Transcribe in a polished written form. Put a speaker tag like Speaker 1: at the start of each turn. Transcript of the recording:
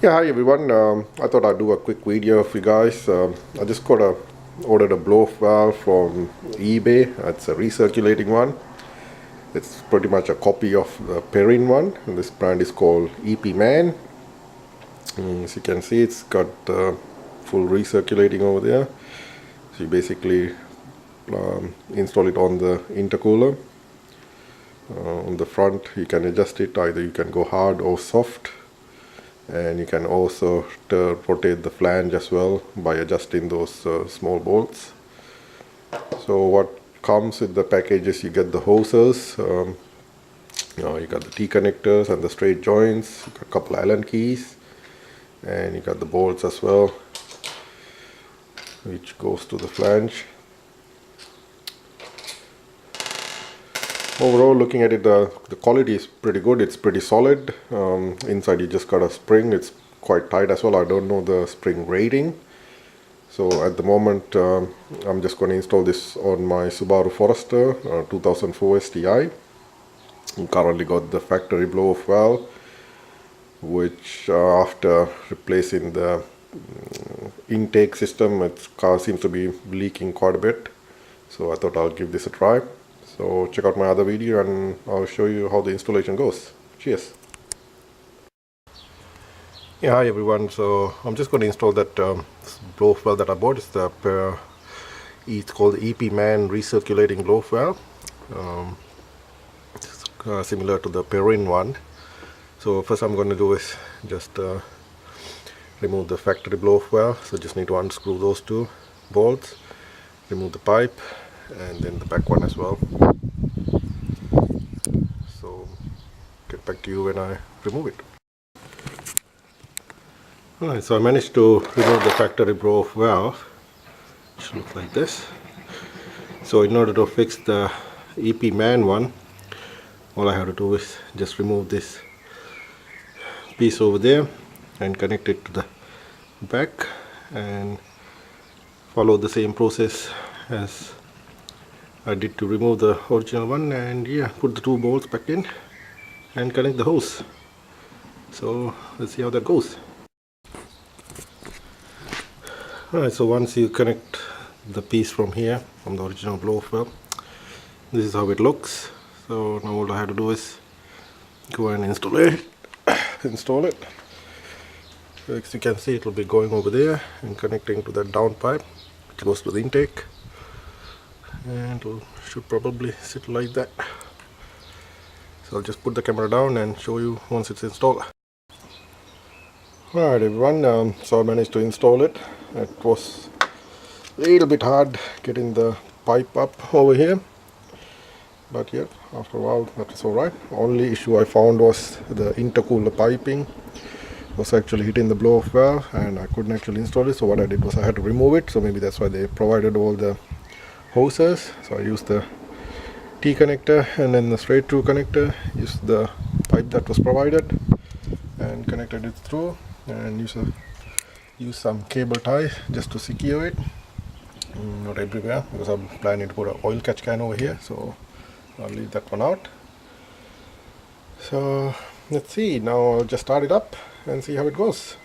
Speaker 1: Yeah, hi everyone. I thought I'd do a quick video for you guys. I just ordered a blow-off valve from eBay. It's a recirculating one. It's pretty much a copy of the Perrin one. And this brand is called EP Man. As you can see, it's got full recirculating over there. So you basically install it on the intercooler. On the front, you can adjust it. Either you can go hard or soft. And you can also rotate the flange as well by adjusting those small bolts. So what comes with the package is you get the hoses, you got the T connectors and the straight joints, you got a couple Allen keys, and you got the bolts as well, which goes to the flange. Overall, looking at it, the quality is pretty good. It's pretty solid. Inside you just got a spring. It's quite tight as well. I don't know the spring rating. So at the moment, I'm just going to install this on my Subaru Forester 2004 STI. Currently got the factory blow-off valve, which after replacing the intake system, its car seems to be leaking quite a bit. So I thought I'll give this a try. So check out my other video and I'll show you how the installation goes. Cheers. Yeah, hi everyone. So I'm just going to install that blow-off valve that I bought. It's called the EP Man recirculating blow-off valve. It's similar to the Perrin one. So first I'm going to do is just remove the factory blow-off valve. So just need to unscrew those two bolts, remove the pipe, and then the back one as well. So get back to you when I remove it. Alright, so I managed to remove the factory blow-off valve, which looks like this. So in order to fix the EP Man one, all I have to do is just remove this piece over there and connect it to the back and follow the same process as I did to remove the original one, and yeah, put the two bolts back in and connect the hose. So let's see how that goes. Alright, so once you connect the piece from here, from the original blow-off valve, this is how it looks. So now all I have to do is go and install it. So as you can see, it will be going over there and connecting to that down pipe, which goes to the intake. And it should probably sit like that. So I'll just put the camera down and show you once it's installed. Alright everyone, so I managed to install it. It was a little bit hard getting the pipe up over here, but yeah, after a while that was alright. Only issue I found was the intercooler piping was actually hitting the blow-off valve and I couldn't actually install it. So what I did was I had to remove it. So maybe that's why they provided all the hoses. So I used the T connector and then the straight through connector, used the pipe that was provided and connected it through, and use some cable ties just to secure it. Not everywhere, because I'm planning to put an oil catch can over here, so I'll leave that one out. So let's see, now I'll just start it up and see how it goes.